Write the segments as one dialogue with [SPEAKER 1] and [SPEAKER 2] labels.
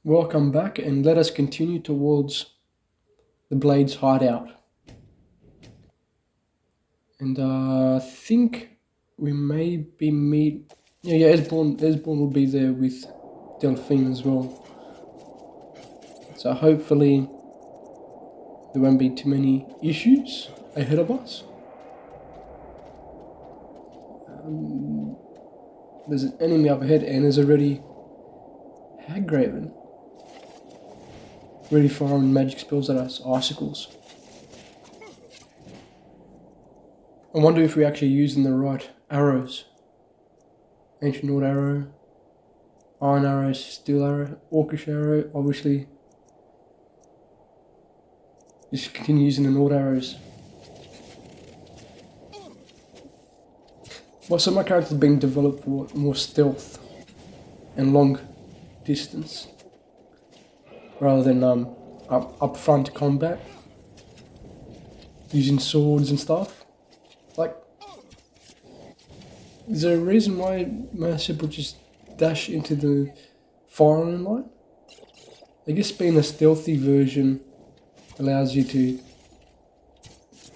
[SPEAKER 1] welcome back, and let us continue towards the Blades' hideout. And I think we may be Esbern will be there with Delphine as well. So hopefully there won't be too many issues ahead of us. There's an enemy up ahead, and there's already Haggraven. Ready firing magic spells at us, icicles. I wonder if we're actually using the right arrows. Ancient Nord arrow, iron arrow, steel arrow, orcish arrow, obviously. Just continue using the Nord arrows. Well, so my character's been developed for more stealth and long distance, rather than up front combat, using swords and stuff. Like, is there a reason why most people just dash into the firing line? I guess being a stealthy version allows you to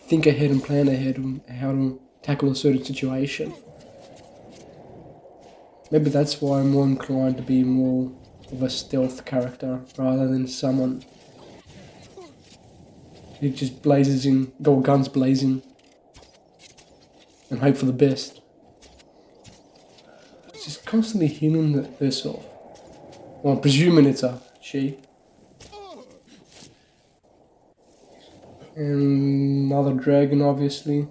[SPEAKER 1] think ahead and plan ahead on how to tackle a certain situation. Maybe that's why I'm more inclined to be more of a stealth character rather than someone who just blazes in, guns blazing, and hope for the best. Just constantly healing herself. Well, I'm presuming it's a she. And another dragon, obviously.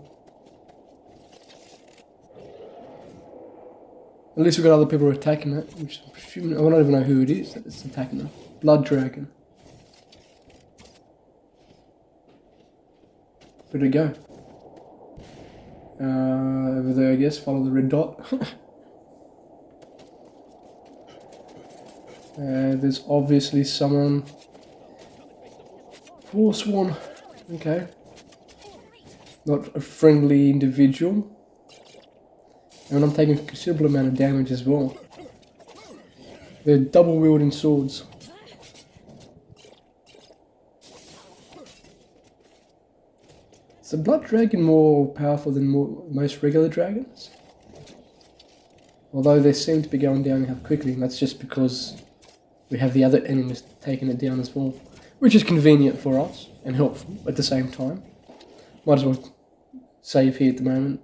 [SPEAKER 1] At least we've got other people attacking it, which I'm presuming, I don't even know who it is that's attacking them. Blood dragon. Where'd it go? Over there, I guess. Follow the red dot. There's obviously someone. Forsworn. Okay. Not a friendly individual. And I'm taking a considerable amount of damage as well. They're double wielding swords. Is the blood dragon more powerful than most regular dragons? Although they seem to be going downhill quickly, and that's just because we have the other enemies taking it down as well. Which is convenient for us and helpful at the same time. Might as well save here at the moment.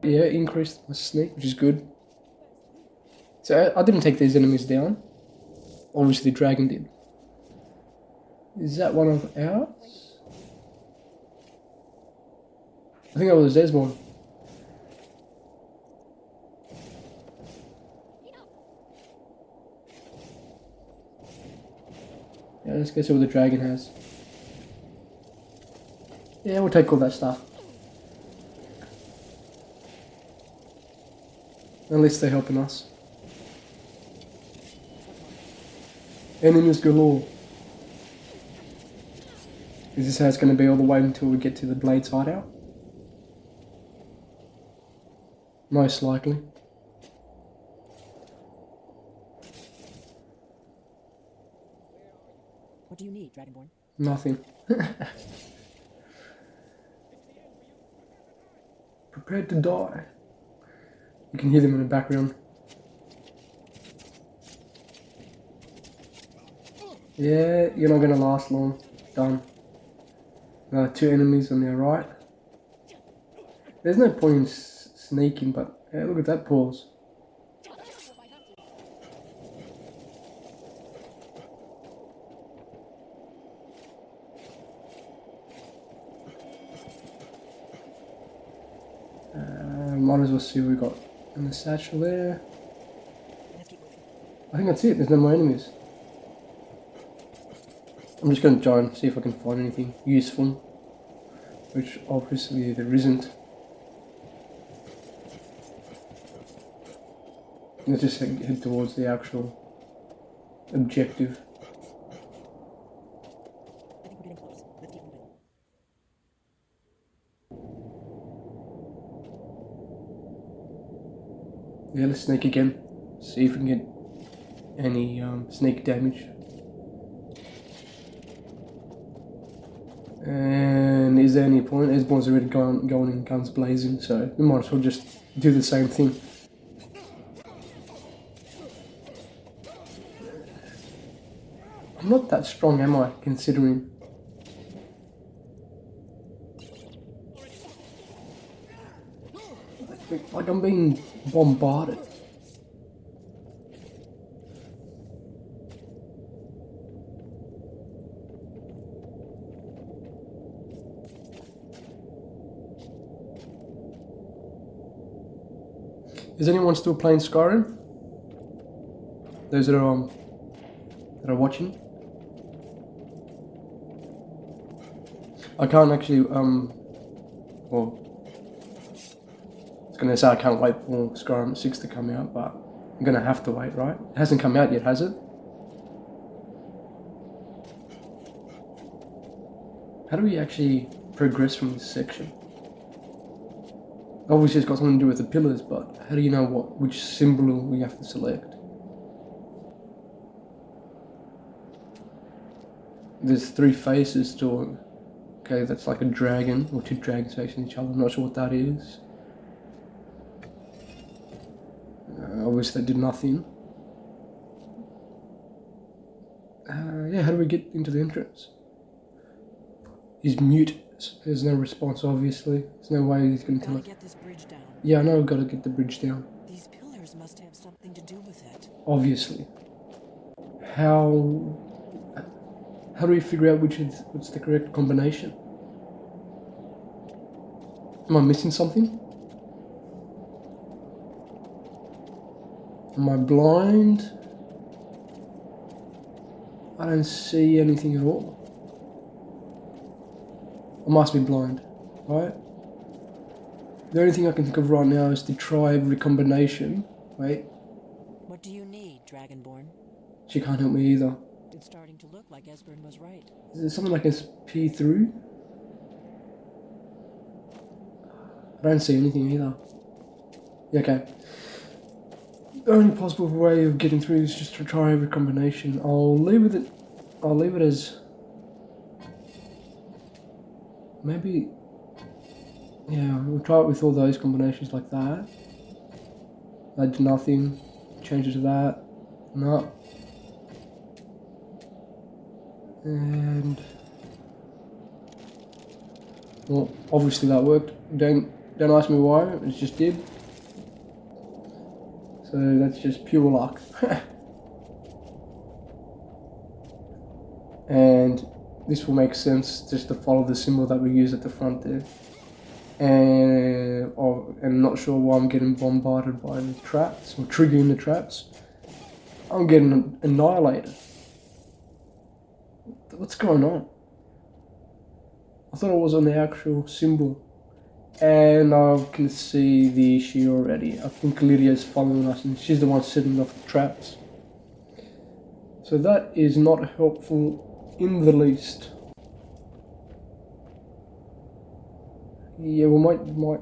[SPEAKER 1] Yeah, increased my sneak, which is good. So I didn't take these enemies down. Obviously the dragon did. Is that one of ours? I think that was Esbern. Yeah, let's go see what the dragon has. Yeah, we'll take all that stuff. At least they're helping us. Enemies galore. Is this how it's going to be all the way until we get to the Blades' hideout? Most likely.
[SPEAKER 2] What do you need, Dragonborn?
[SPEAKER 1] Nothing. Prepared to die. You can hear them in the background. Yeah, you're not going to last long. Done. 2 enemies on their right. There's no point in sneaking, but yeah, look at that pause. Might as well see what we got in the satchel there. I think that's it, there's no more enemies. I'm just going to try and see if I can find anything useful, which obviously there isn't. Let's just head towards the actual objective.
[SPEAKER 2] I think we're getting close. Let's keep moving.
[SPEAKER 1] Yeah, let's sneak again. See if we can get any sneak damage. And is there any point? Esbern's already going in guns blazing, so we might as well just do the same thing. I'm not that strong, am I, considering? Like I'm being bombarded. Is anyone still playing Skyrim? Those that are watching. I can't actually well, I was gonna say I can't wait for Skyrim 6 to come out, but I'm gonna have to wait, right? It hasn't come out yet, has it? How do we actually progress from this section? Obviously it's got something to do with the pillars, but how do you know which symbol we have to select? There's 3 faces to it. Okay, that's like a dragon, or 2 dragons facing each other. I'm not sure what that is. Obviously that did nothing. Yeah, how do we get into the entrance? He's mute. There's no response, obviously. There's no way he's going to tell us.
[SPEAKER 2] Get this bridge down.
[SPEAKER 1] Yeah, I know we've got to get the bridge down.
[SPEAKER 2] These pillars must have something to do with it.
[SPEAKER 1] Obviously. How do we figure out what's the correct combination? Am I missing something? Am I blind? I don't see anything at all. I must be blind, right? The only thing I can think of right now is to try every combination. Wait,
[SPEAKER 2] What do you need, Dragonborn?
[SPEAKER 1] she can't help me either.
[SPEAKER 2] It's starting to look like Esbern was right.
[SPEAKER 1] Is there something I can peer through? I don't see anything either. Yeah, okay. The only possible way of getting through is just to try every combination. I'll leave it as maybe, yeah, we'll try it with all those combinations like that. That did nothing. Change it to that. No. And well, obviously that worked. Don't ask me why. It just did. So that's just pure luck. And this will make sense just to follow the symbol that we use at the front there. And I'm not sure why I'm getting bombarded by the traps or triggering the traps. I'm getting annihilated. What's going on? I thought it was on the actual symbol. And I can see the issue already. I think Lydia's following us and she's the one setting off the traps. So that is not helpful in the least. Yeah, we might.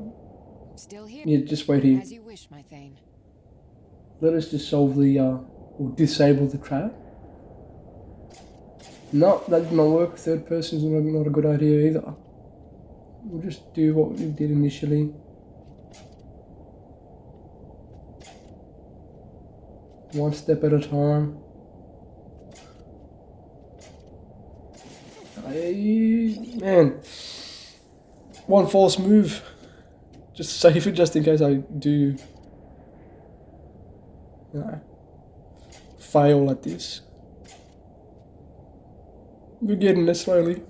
[SPEAKER 3] Still here?
[SPEAKER 1] Yeah, just wait here.
[SPEAKER 3] As you wish, my Thane.
[SPEAKER 1] Let us just solve the, or disable the trap. No, that did not work. Third person is not a good idea either. We'll just do what we did initially. One step at a time. Man. One false move. Just save it just in case I do, fail at this. We're getting there slowly.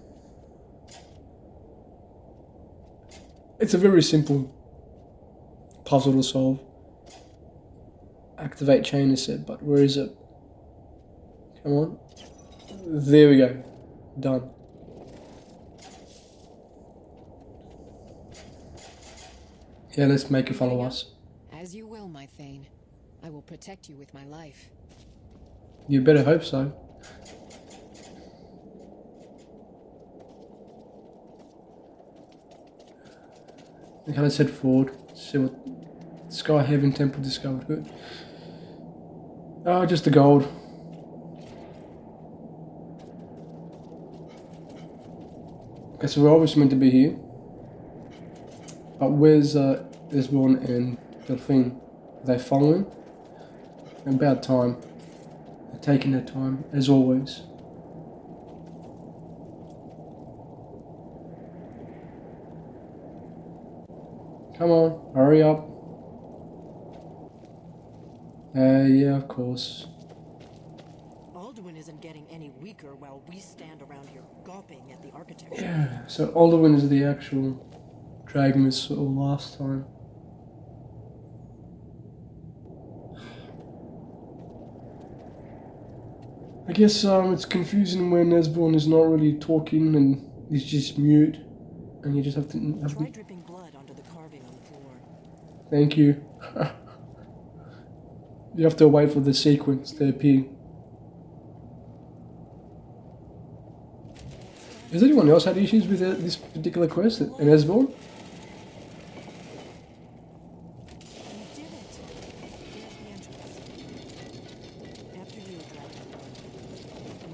[SPEAKER 1] It's a very simple puzzle to solve. Activate chain is said, but where is it? Come on. There we go. Done. Yeah, let's make it follow us.
[SPEAKER 3] As you will, my Thane. I will protect you with my life.
[SPEAKER 1] You better hope so. We kind of head forward, see Sky Heaven Temple discovered. Good. Oh, just the gold. Okay, so we're obviously meant to be here. But where's Esbern and Delphine? Are they following? About time. They're taking their time, as always. Come on, hurry up. Yeah, of course.
[SPEAKER 2] Alduin isn't getting any weaker while we stand around here gawping at the architecture.
[SPEAKER 1] Yeah, so Alduin is the actual dragon we saw last time. I guess it's confusing when Esbern is not really talking and he's just mute, and you just have to.
[SPEAKER 2] Try dripping blood onto the carving on the floor.
[SPEAKER 1] Thank you. You have to wait for the sequence to appear. Has anyone else had issues with this particular quest in Esbern?
[SPEAKER 2] You did it. Here's the entrance. After you, Dragonborn.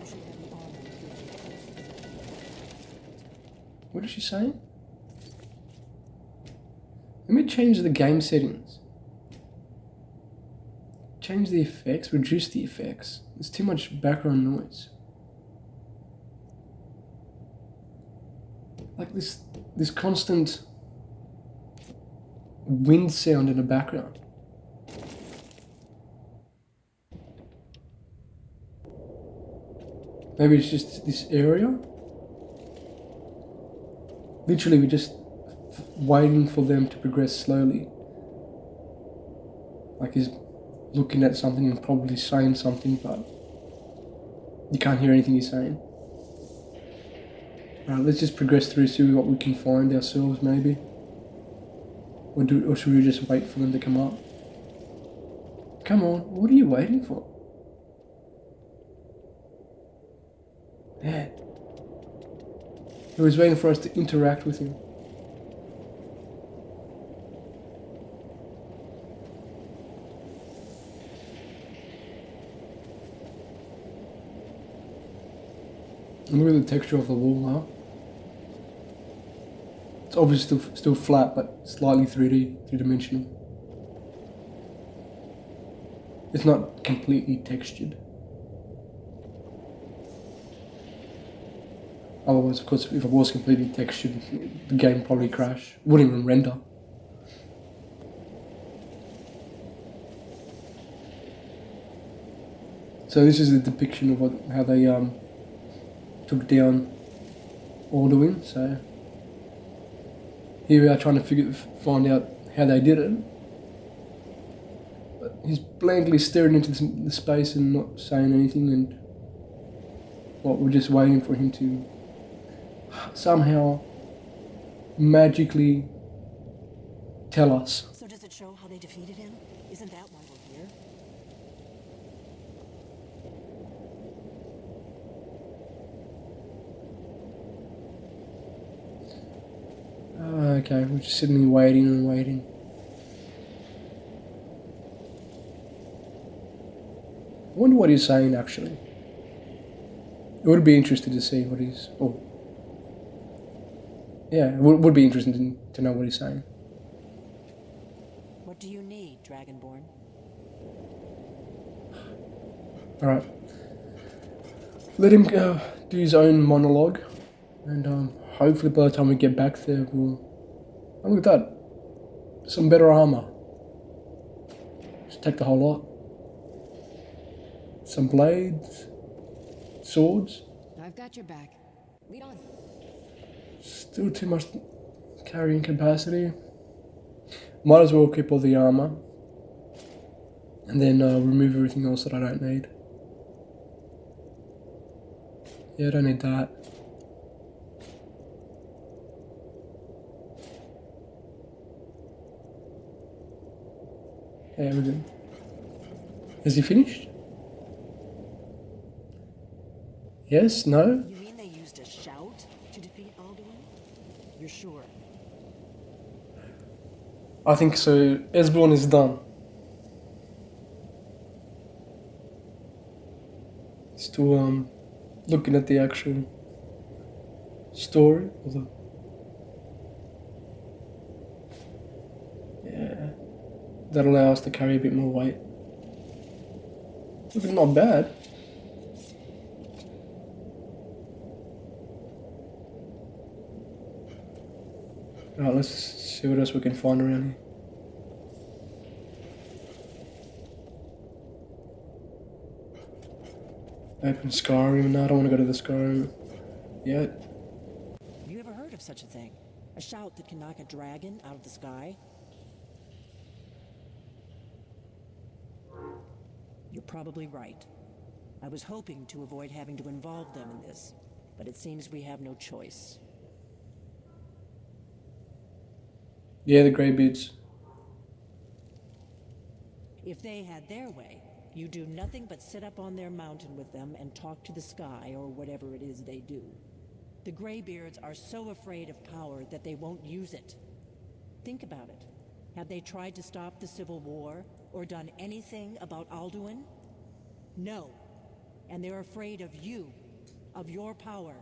[SPEAKER 2] You should have the honor of being close.
[SPEAKER 1] What is she saying? Let me change the game settings. Change the effects, reduce the effects. There's too much background noise. Like this constant wind sound in the background. Maybe it's just this area. Literally, we're just waiting for them to progress slowly. Like he's looking at something and probably saying something, but you can't hear anything he's saying. Alright, let's just progress through, see what we can find ourselves, maybe. Or should we just wait for them to come up? Come on, what are you waiting for? Yeah. He was waiting for us to interact with him. Look at the texture of the wall now. It's obviously still flat, but slightly 3D, three-dimensional. It's not completely textured. Otherwise, of course, if it was completely textured, the game would probably crash. It wouldn't even render. So this is a depiction of how they took down Alduin. So here we are trying to find out how they did it. But he's blankly staring into the space and not saying anything, and we're just waiting for him to somehow magically tell us.
[SPEAKER 2] So does it show how they defeated him? Isn't that why we're here?
[SPEAKER 1] Okay, we're just sitting there waiting and waiting. I wonder what he's saying actually. It would be interesting to see what he's... Oh. Yeah, it would be interesting to know what he's saying.
[SPEAKER 2] What do you need, Dragonborn?
[SPEAKER 1] Alright. Let him do his own monologue. And hopefully by the time we get back there, we'll... Oh, look at that. Some better armor. Just take the whole lot. Some blades. Swords.
[SPEAKER 3] I've got your back. Lead on.
[SPEAKER 1] Still too much carrying capacity. Might as well keep all the armor. And then remove everything else that I don't need. Yeah, I don't need that. Yeah, we're good. Is he finished? Yes? No?
[SPEAKER 2] You mean they used a shout to defeat Alduin? You're sure?
[SPEAKER 1] I think so. Esbern is done. Still looking at the actual story. Yeah, that allows us to carry a bit more weight. Looking not bad. Alright, let's see what else we can find around here. Open Skyrim. No, I don't want to go to the Skyrim yet.
[SPEAKER 2] Have you ever heard of such a thing? A shout that can knock a dragon out of the sky? You're probably right. I was hoping to avoid having to involve them in this, but it seems we have no choice.
[SPEAKER 1] Yeah, the Greybeards.
[SPEAKER 2] If they had their way, you do nothing but sit up on their mountain with them and talk to the sky or whatever it is they do. The Greybeards are so afraid of power that they won't use it. Think about it. Have they tried to stop the Civil War or done anything about Alduin? No. And they're afraid of you, of your power.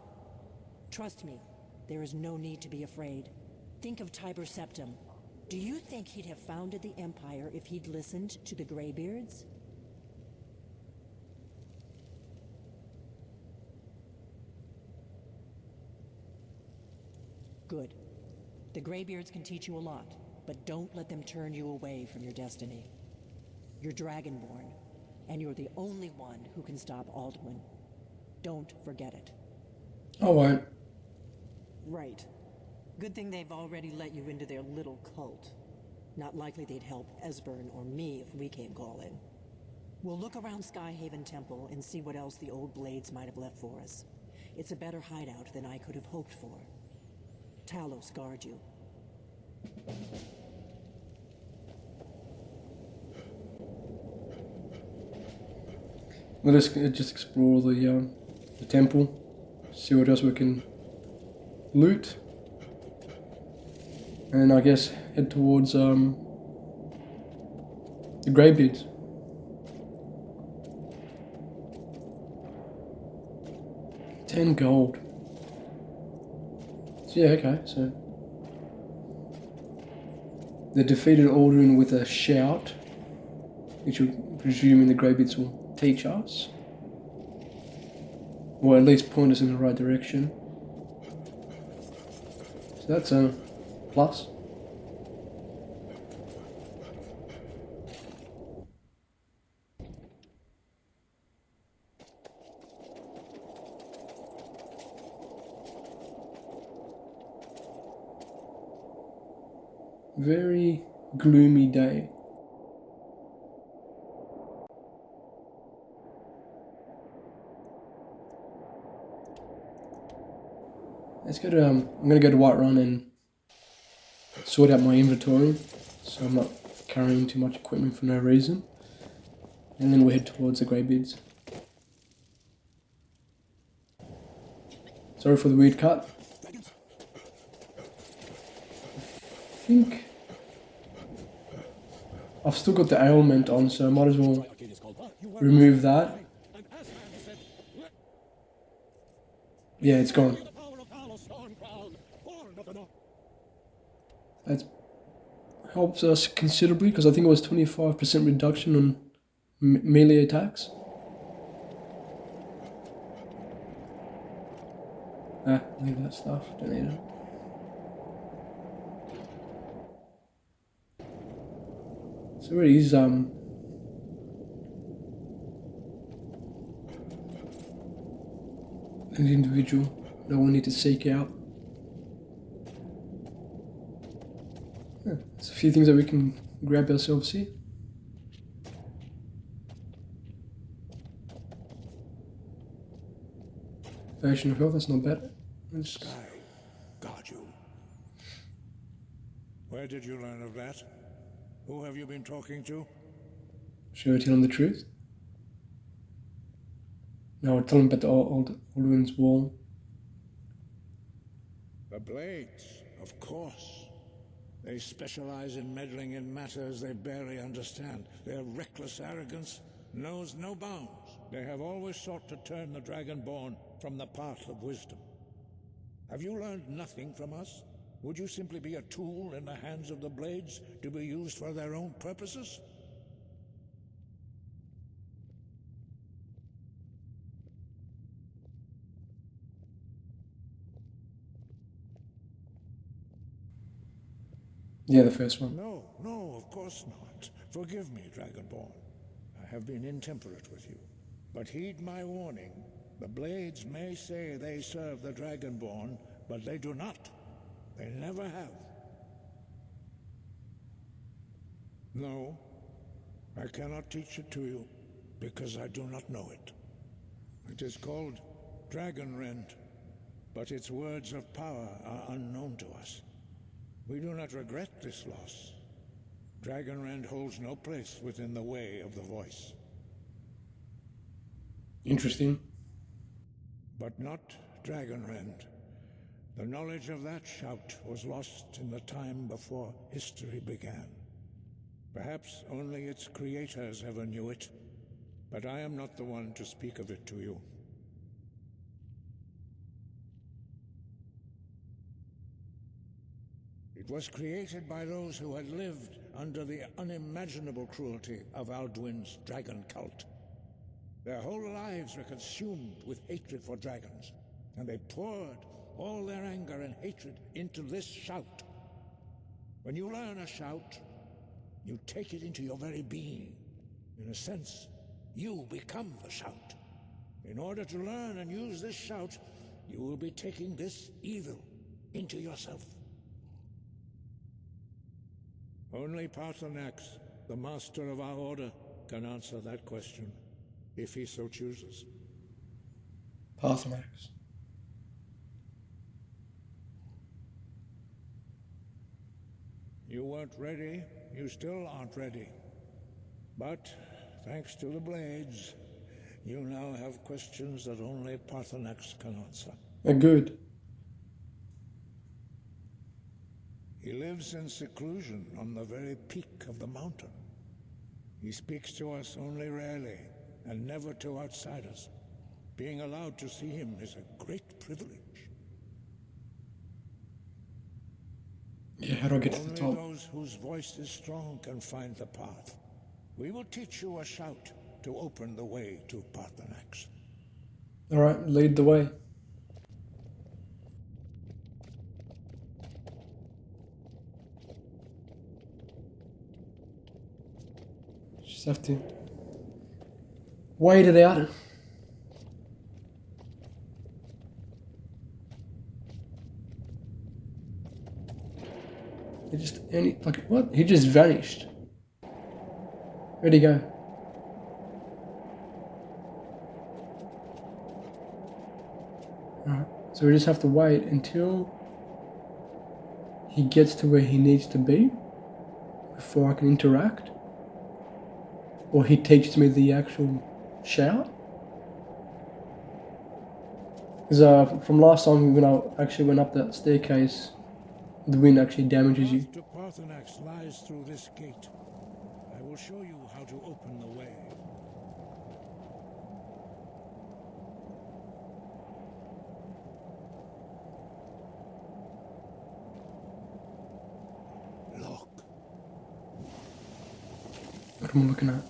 [SPEAKER 2] Trust me, there is no need to be afraid. Think of Tiber Septim. Do you think he'd have founded the Empire if he'd listened to the Greybeards? Good. The Greybeards can teach you a lot, but don't let them turn you away from your destiny. You're Dragonborn, and you're the only one who can stop Alduin. Don't forget it.
[SPEAKER 1] I won't.
[SPEAKER 2] Right. Good thing they've already let you into their little cult. Not likely they'd help Esbern or me if we came calling. We'll look around Skyhaven Temple and see what else the old blades might have left for us. It's a better hideout than I could have hoped for. Talos guard you.
[SPEAKER 1] Let us just explore the temple, see what else we can loot, and I guess head towards the Greybeards. $10 gold. So yeah, okay, so they defeated Alduin with a shout, which we're presuming the Greybeards will teach us, or at least point us in the right direction. So that's a plus. Very gloomy day. Let's go to I'm gonna go to Whiterun and sort out my inventory so I'm not carrying too much equipment for no reason. And then we'll head towards the Greybeards. Sorry for the weird cut. I think I've still got the ailment on, so I might as well remove that. Yeah, it's gone. That helps us considerably because I think it was 25% reduction on melee attacks. Leave that stuff, don't need it. So where is an individual that we'll need to seek out. There's a few things that we can grab ourselves here. Potion of health, that's not bad.
[SPEAKER 4] Sky, guard you. Where did you learn of that? Who have you been talking to?
[SPEAKER 1] Should I tell him the truth? No, I'll tell him about the Alduin's wall.
[SPEAKER 4] The blades, of course. They specialize in meddling in matters they barely understand. Their reckless arrogance knows no bounds. They have always sought to turn the Dragonborn from the path of wisdom. Have you learned nothing from us? Would you simply be a tool in the hands of the Blades to be used for their own purposes?
[SPEAKER 1] Yeah, the first one.
[SPEAKER 4] No, no, of course not. Forgive me, Dragonborn. I have been intemperate with you. But heed my warning. The Blades may say they serve the Dragonborn, but they do not. They never have. No, I cannot teach it to you, because I do not know it. It is called Dragonrend, but its words of power are unknown to us. We do not regret this loss. Dragonrend holds no place within the way of the voice.
[SPEAKER 1] Interesting.
[SPEAKER 4] But not Dragonrend. The knowledge of that shout was lost in the time before history began. Perhaps only its creators ever knew it, but I am not the one to speak of it to you. It was created by those who had lived under the unimaginable cruelty of Alduin's dragon cult. Their whole lives were consumed with hatred for dragons, and they poured all their anger and hatred into this shout. When you learn a shout, you take it into your very being. In a sense, you become the shout. In order to learn and use this shout, you will be taking this evil into yourself. Only Paarthurnax, the master of our order, can answer that question, if he so chooses.
[SPEAKER 1] Paarthurnax.
[SPEAKER 4] You weren't ready, you still aren't ready. But, thanks to the Blades, you now have questions that only Paarthurnax can answer.
[SPEAKER 1] Good.
[SPEAKER 4] He lives in seclusion on the very peak of the mountain. He speaks to us only rarely, and never to outsiders. Being allowed to see him is a great privilege.
[SPEAKER 1] Yeah, how do I get to the top?
[SPEAKER 4] Only those whose voice is strong can find the path. We will teach you a shout to open the way to Paarthurnax.
[SPEAKER 1] Alright, lead the way. Just have to wait it out. What? He just vanished. Where'd he go? Alright, so we just have to wait until he gets to where he needs to be before I can interact. Or he teaches me the actual shout. Because from last time when I actually went up that staircase, the wind actually damages you.
[SPEAKER 4] The path to Paarthurnax lies through this gate. I will show you how to open the way. Look.
[SPEAKER 1] What am I looking at?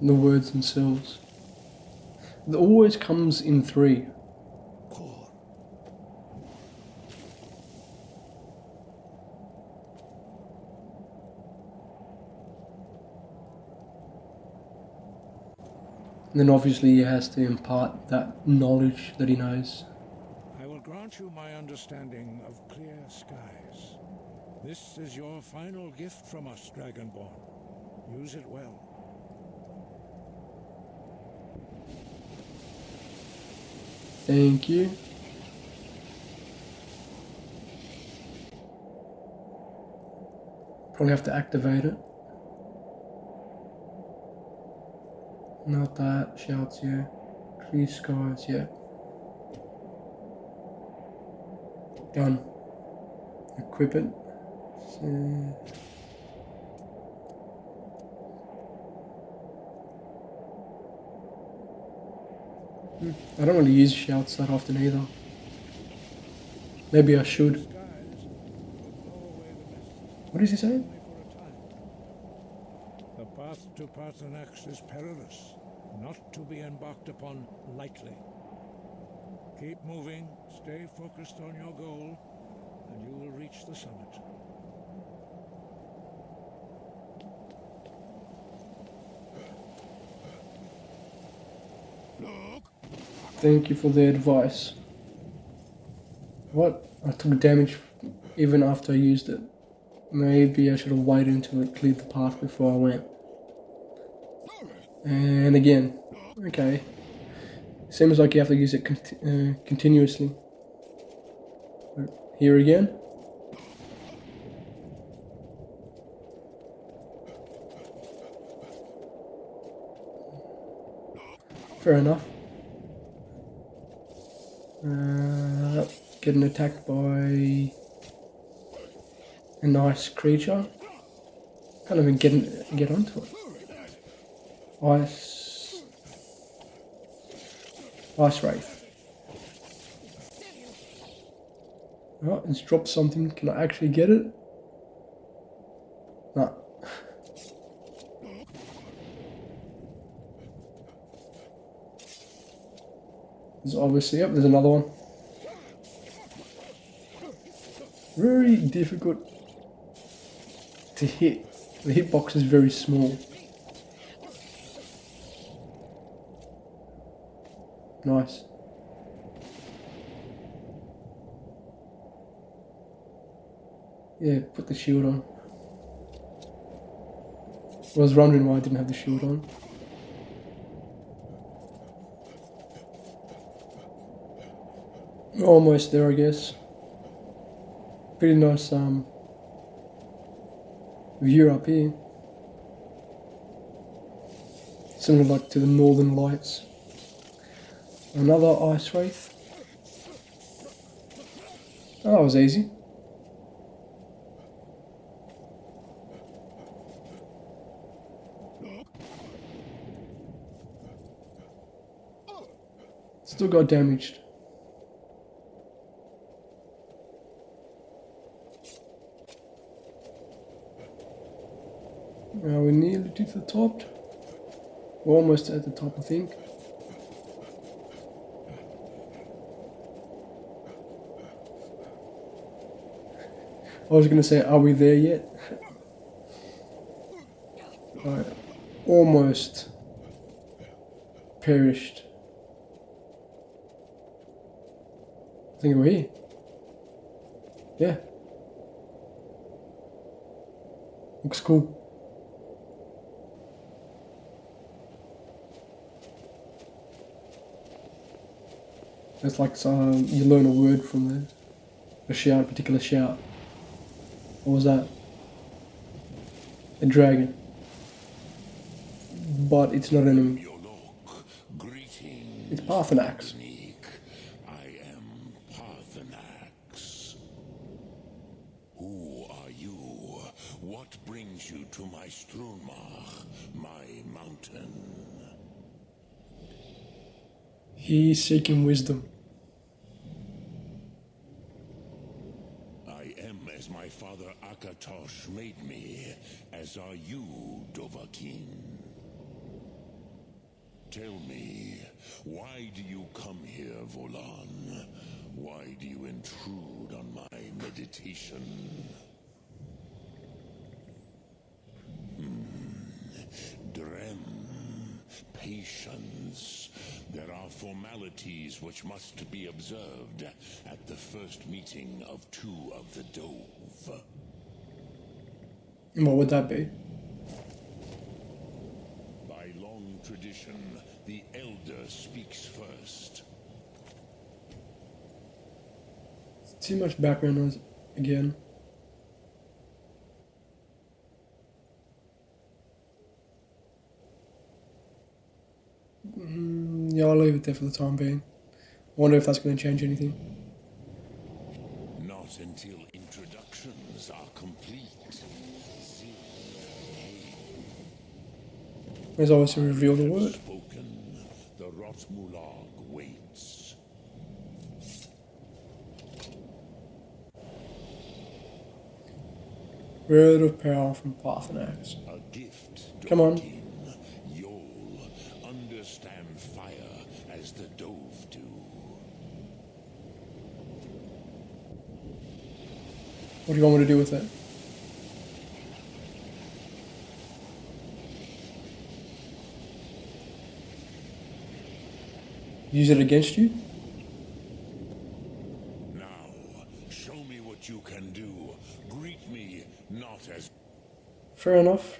[SPEAKER 1] The words themselves. It always comes in 3. And then obviously he has to impart that knowledge that he knows.
[SPEAKER 4] I will grant you my understanding of clear skies. This is your final gift from us, Dragonborn. Use it well.
[SPEAKER 1] Thank you. Probably have to activate it. Not that. Shouts, yeah. Clear skies, yeah. Done. Equip it. So, I don't really use shouts that often either. Maybe I should.
[SPEAKER 4] Skies will blow away the mists
[SPEAKER 1] What is he saying?
[SPEAKER 4] only for a time. The path to Paarthurnax is perilous, not to be embarked upon lightly. Keep moving, stay focused on your goal, and you will reach the summit.
[SPEAKER 1] Thank you for the advice. What? I took damage even after I used it. Maybe I should have waited until it cleared the path before I went. And again. Okay. Seems like you have to use it continuously. Here again. Fair enough. Getting attacked by a nice creature. Can't even get onto it. Ice Wraith. Oh, it's dropped something. Can I actually get it? No. There's obviously, yep, there's another one. Very difficult to hit. The hitbox is very small. Nice. Yeah, put the shield on. I was wondering why I didn't have the shield on. Almost there, I guess. Pretty nice view up here. Similar like to the Northern Lights. Another Ice Wraith. Oh, that was easy. Still got damaged. Now we're nearly to the top. We're almost at the top, I think. I was going to say, are we there yet? Alright. Almost perished. I think we're here. Yeah. Looks cool. It's like you learn a word from there. A shout, particular shout. What was that? A dragon. But it's not an enemy. It's Paarthurnax.
[SPEAKER 5] I am Paarthurnax. Who are you? What brings you to my Strunmach, my mountain?
[SPEAKER 1] He's seeking wisdom.
[SPEAKER 5] I am as my father Akatosh made me, as are you, Dovahkiin. Tell me, why do you come here, Volan? Why do you intrude on my meditation? Drem, patience. There are formalities which must be observed at the first meeting of two of the Dove.
[SPEAKER 1] And what would that be?
[SPEAKER 5] By long tradition, the elder speaks first.
[SPEAKER 1] Too much background noise again. Yeah, I'll leave it there for the time being. I wonder if that's going to change anything.
[SPEAKER 5] Not until introductions are complete.
[SPEAKER 1] There's always a reveal the word.
[SPEAKER 5] Spoken. The Rotmulag waits.
[SPEAKER 1] Word of power from Paarthurnax.
[SPEAKER 5] A gift.
[SPEAKER 1] Come on.
[SPEAKER 5] You'll understand fire as the Dove do.
[SPEAKER 1] What do you want me to do with it? Use it against you?
[SPEAKER 5] Now, show me what you can do. Greet me not as
[SPEAKER 1] Fair enough.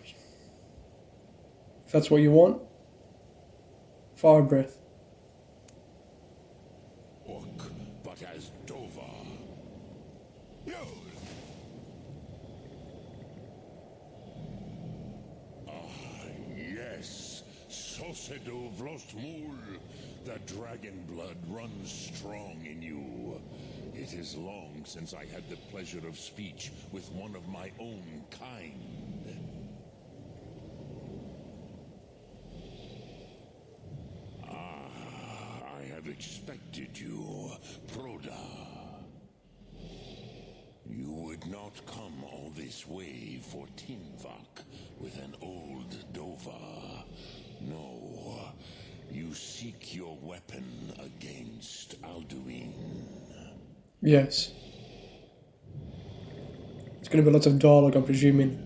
[SPEAKER 1] If that's what you want. Fire breath.
[SPEAKER 5] orc, but as Dova. Yes, Sosedo Vlostmul. The dragon blood runs strong in you. It is long since I had the pleasure of speech with one of my own kind. I have expected you, Proda. You would not come all this way for Tinvak with an old Dova. No, you seek your weapon against Alduin.
[SPEAKER 1] Yes. It's going to be lots of dialogue, I'm presuming.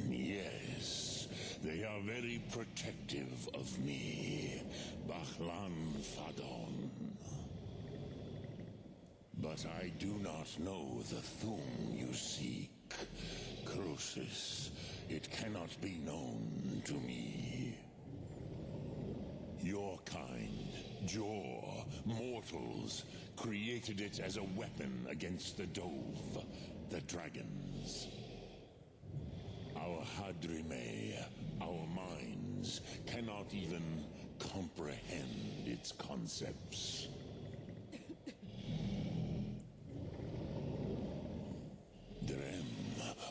[SPEAKER 5] Yes, they are very protective of me, Bachlan Fadon. But I do not know the Thum you seek, Croesus. It cannot be known to me. Your kind, Jor, mortals, created it as a weapon against the Dove, the dragons. Our Hadrime, our minds, cannot even comprehend its concepts. Drem,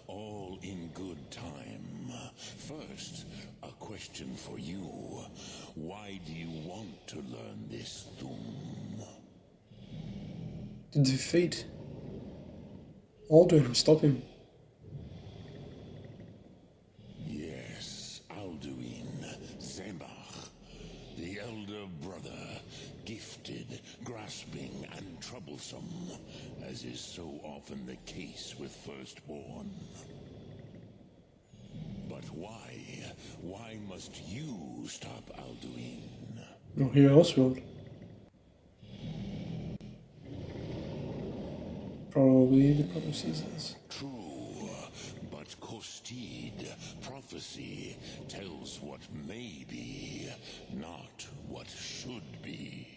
[SPEAKER 5] all in good time. First, a question for you. Why do you want to learn this Thum?
[SPEAKER 1] To defeat Alduin and stop him.
[SPEAKER 5] Yes, Alduin, Zembach, the elder brother, gifted, grasping, and troublesome, as is so often the case with firstborn. But why? Why must you stop Alduin?
[SPEAKER 1] Or who else would? Probably the prophecies.
[SPEAKER 5] True, but Kostid, prophecy, tells what may be, not what should be.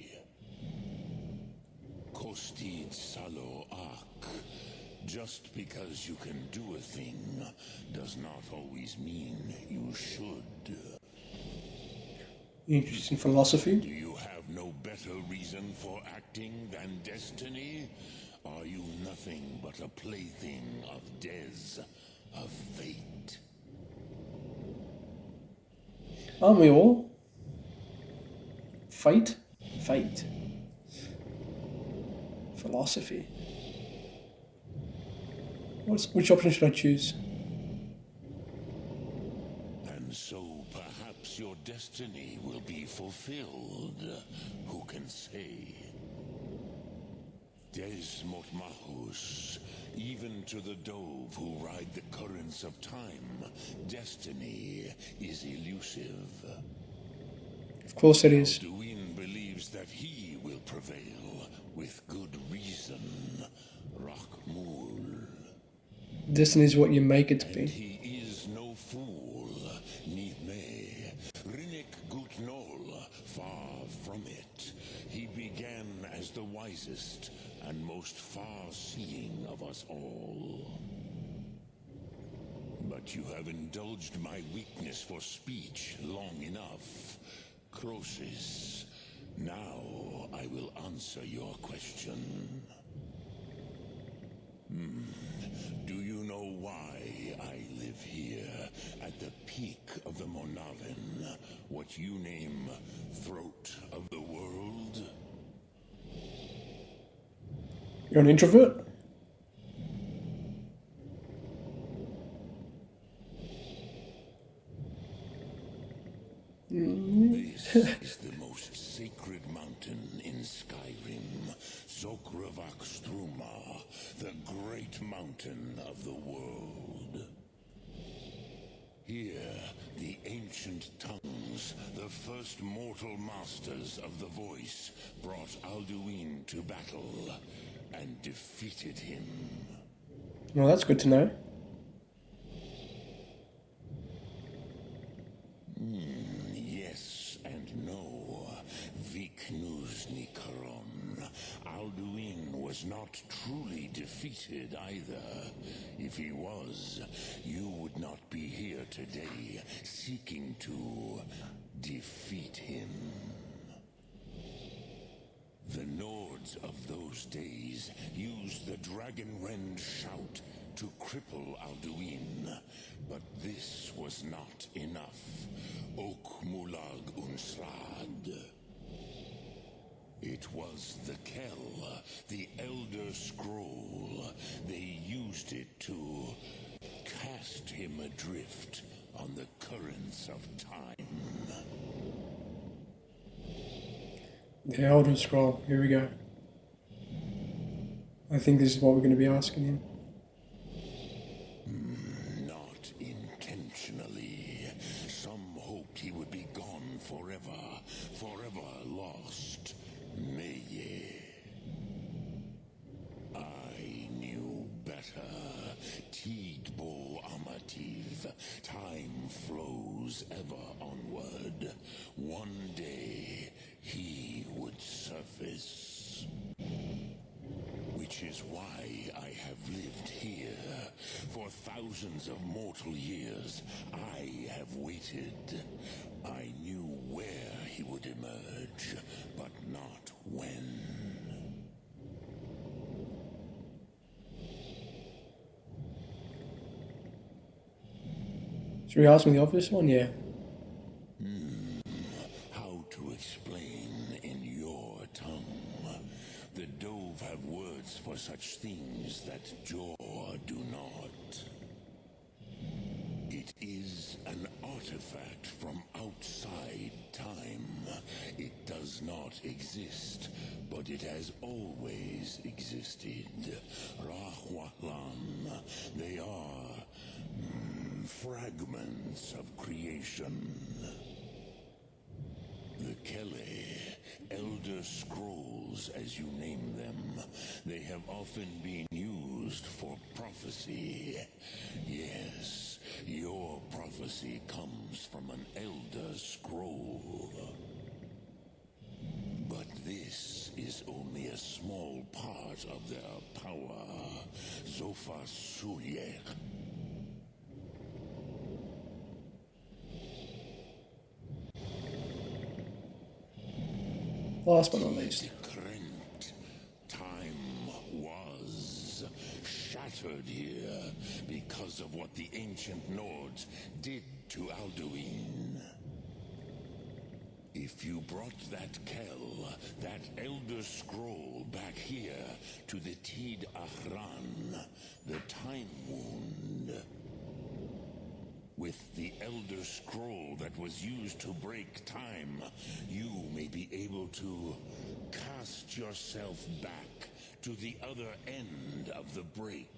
[SPEAKER 5] Kostid Salo Ak. Just because you can do a thing does not always mean you should.
[SPEAKER 1] Interesting philosophy.
[SPEAKER 5] Do you have no better reason for acting than destiny? Are you nothing but a plaything of Des, of fate?
[SPEAKER 1] Aren't we all? Fate? Fate. Philosophy. Which option should I choose?
[SPEAKER 5] And so perhaps your destiny will be fulfilled. Who can say? Des Motmahus, even to the Dove who ride the currents of time, destiny is elusive.
[SPEAKER 1] Of course it is.
[SPEAKER 5] Alduin believes that he will prevail, with good reason. Rachmul.
[SPEAKER 1] Destiny is what you make it to
[SPEAKER 5] And
[SPEAKER 1] be.
[SPEAKER 5] he is no fool, Nidme. Rinnik Gutnol, far from it. He began as the wisest and most far-seeing of us all. But you have indulged my weakness for speech long enough. Croesus, now I will answer your question. Do you know why I live here at the peak of the Monavin, what you name throat of the world?
[SPEAKER 1] You're an introvert?
[SPEAKER 5] This is the most sacred mountain in Skyrim, Zokravakstruma, the great mountain of the world. Here, the ancient tongues, the first mortal masters of the voice, brought Alduin to battle and defeated him.
[SPEAKER 1] Well, that's good to know.
[SPEAKER 5] Yes and no. Viknusnikaron. Alduin was not truly defeated either. If he was, you would not be here today seeking to defeat him. The Nords of those days used the Dragonrend shout to cripple Alduin, but this was not enough. Okmulag Unslad. It was the Kell, the Elder Scroll. They used it to cast him adrift on the currents of time.
[SPEAKER 1] The Elder Scroll, here we go. I think this is what we're going to be asking him.
[SPEAKER 5] Not intentionally. Some hoped he would be gone forever, forever lost. Meye. I knew better. Tidbo Amativ. Time flows ever onward. One day he would surface. Which is why I have lived here. For thousands of mortal years, I have waited. I knew where he would emerge, but not when.
[SPEAKER 1] Should we ask him the obvious one? Yeah.
[SPEAKER 5] How to explain in your tongue? The Dove have words for such things that Jor do not. It is an artifact from outside time. It does not exist, but it has always existed. Rahwalan. They are fragments of creation. The Kele, Elder Scrolls as you name them, they have often been used for prophecy. Yes, your prophecy comes from an Elder Scroll. But this is only a small part of their power. Zofa Suyek.
[SPEAKER 1] Last but not least.
[SPEAKER 5] Time was shattered here because of what the ancient Nords did to Alduin. If you brought that Kell, that Elder Scroll back here to the Tid Ahran, the Time Wound, with the Elder Scroll that was used to break time, you may be able to cast yourself back to the other end of the break.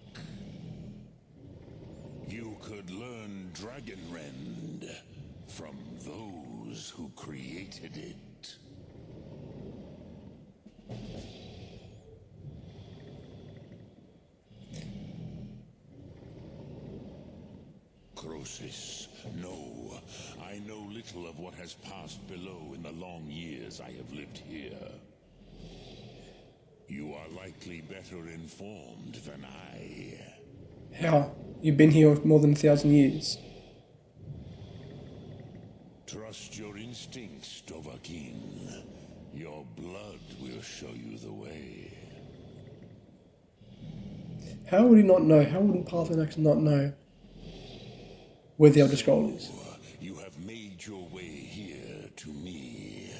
[SPEAKER 5] You could learn Dragonrend from those who created it. Croesus, no. I know little of what has passed below in the long years I have lived here. You are likely better informed than I.
[SPEAKER 1] How? You've been here for more than 1,000 years.
[SPEAKER 5] Trust your instincts, Dovahkiin. Your blood will show you the way.
[SPEAKER 1] How would he not know? How would Paarthurnax not know where the Elder Scroll is?
[SPEAKER 5] You have made your way here to me.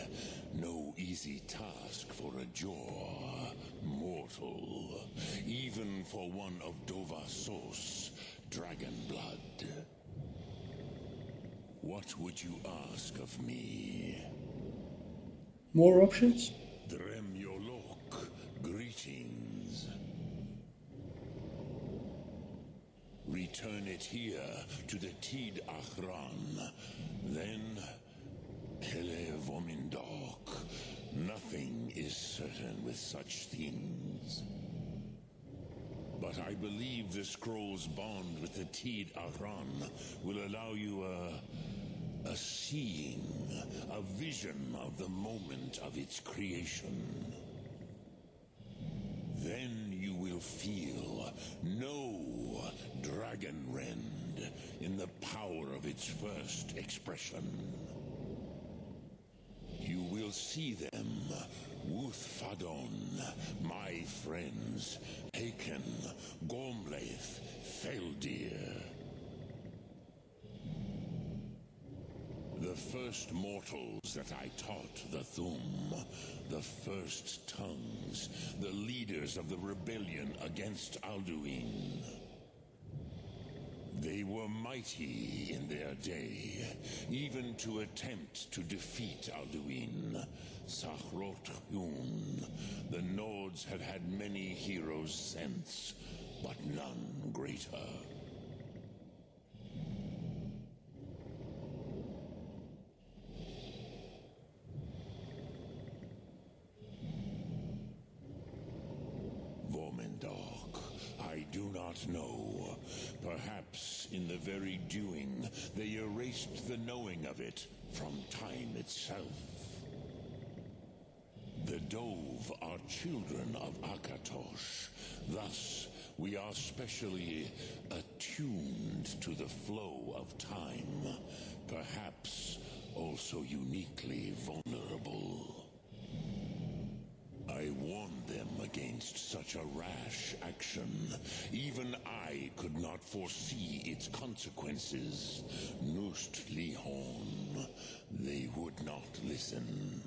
[SPEAKER 5] No easy task for a jaw, mortal. Even for one of Dovassos, dragon blood. What would you ask of me?
[SPEAKER 1] More options?
[SPEAKER 5] Drem Yolok, greetings. Return it here to the Tid Achran. Then, Hele Vomindok. Nothing is certain with such things. But I believe the scroll's bond with the Tid Achran will allow you a seeing, a vision of the moment of its creation. Then you will feel, know Dragonrend in the power of its first expression. You will see them, Wuthfadon, my friends, Haken, Gormlaith, Feldir. The first mortals that I taught the Thum, the first tongues, the leaders of the rebellion against Alduin. They were mighty in their day, even to attempt to defeat Alduin. Sachrot Hun, the Nords had had many heroes since, but none greater. Vormendok, I do not know. Perhaps in the very doing, they erased the knowing of it from time itself. The Dove are children of Akatosh. Thus, we are specially attuned to the flow of time. Perhaps also uniquely vulnerable. I warned them against such a rash action. Even I could not foresee its consequences. Nust Lihon, they would not listen.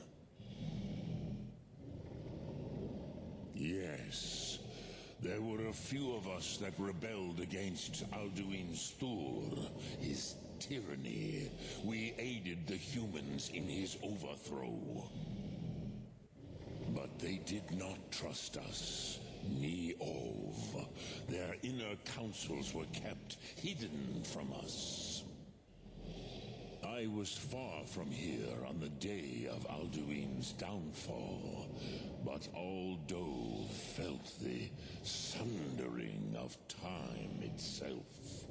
[SPEAKER 5] Yes, there were a few of us that rebelled against Alduin's Thur, his tyranny. We aided the humans in his overthrow. But they did not trust us, ni Ov. Their inner counsels were kept hidden from us. I was far from here on the day of Alduin's downfall, but all Dove felt the sundering of time itself.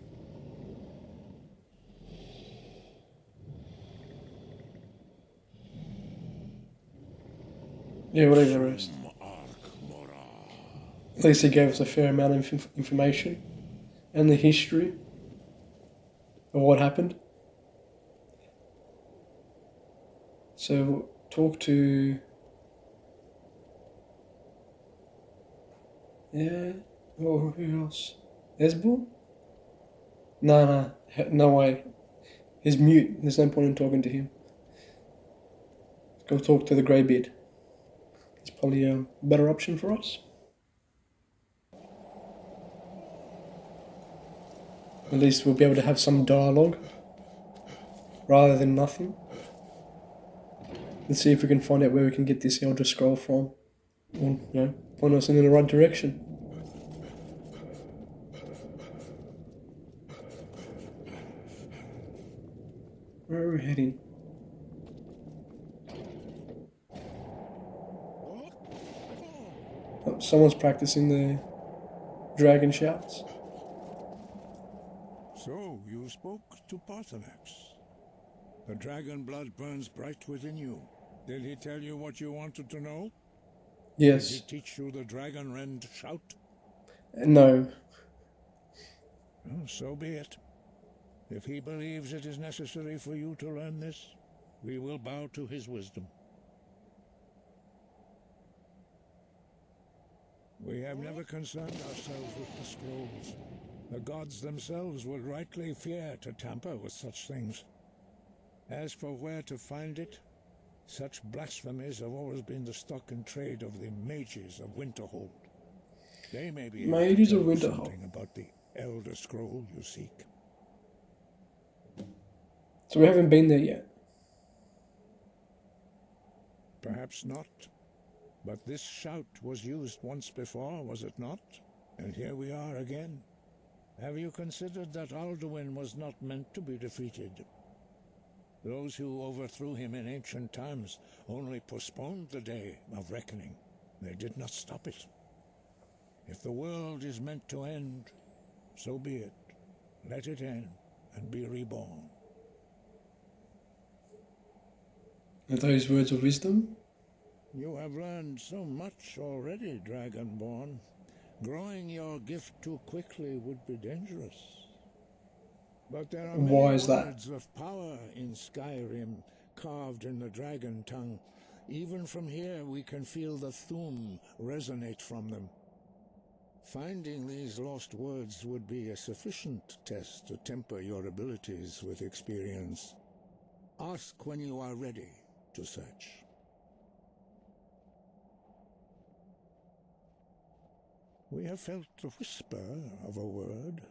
[SPEAKER 1] Yeah, whatever the rest. At least he gave us a fair amount of information and the history of what happened. So, talk to... Yeah, oh, who else? Esbern? No way. He's mute, there's no point in talking to him. Let's go talk to the Greybeard. It's probably a better option for us. At least we'll be able to have some dialogue rather than nothing. Let's see if we can find out where we can get this Elder Scroll from. Or, point us in the right direction. Where are we heading? Oh, someone's practicing the dragon shouts.
[SPEAKER 4] So, you spoke to Paarthurnax. The dragon blood burns bright within you. Did he tell you what you wanted to know?
[SPEAKER 1] Yes.
[SPEAKER 4] Did he teach you the Dragonrend shout?
[SPEAKER 1] No.
[SPEAKER 4] Well, so be it. If he believes it is necessary for you to learn this, we will bow to his wisdom. We have never concerned ourselves with the scrolls. The gods themselves would rightly fear to tamper with such things. As for where to find it, such blasphemies have always been the stock and trade of the mages of Winterhold. They may be able
[SPEAKER 1] Mages
[SPEAKER 4] to
[SPEAKER 1] of
[SPEAKER 4] tell you
[SPEAKER 1] Winterhold.
[SPEAKER 4] something about the Elder Scroll you seek.
[SPEAKER 1] So we haven't been there yet.
[SPEAKER 4] Perhaps not. But this shout was used once before, was it not? And here we are again. Have you considered that Alduin was not meant to be defeated? Those who overthrew him in ancient times only postponed the day of reckoning. They did not stop it. If the world is meant to end, so be it. Let it end and be reborn.
[SPEAKER 1] Are those words of wisdom?
[SPEAKER 4] You have learned so much already, Dragonborn. Growing your gift too quickly would be dangerous. But there are
[SPEAKER 1] And why
[SPEAKER 4] many
[SPEAKER 1] is that?
[SPEAKER 4] words of power in Skyrim, carved in the dragon tongue. Even from here we can feel the Thu'um resonate from them. Finding these lost words would be a sufficient test to temper your abilities with experience. Ask when you are ready to search. We have felt the whisper of a word.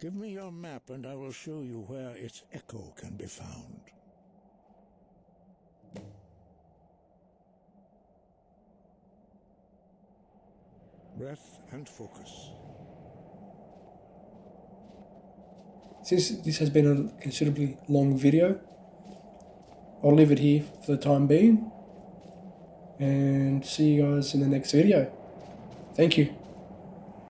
[SPEAKER 4] Give me your map and I will show you where its echo can be found. Breath and focus.
[SPEAKER 1] Since this has been a considerably long video, I'll leave it here for the time being. And see you guys in the next video. Thank you.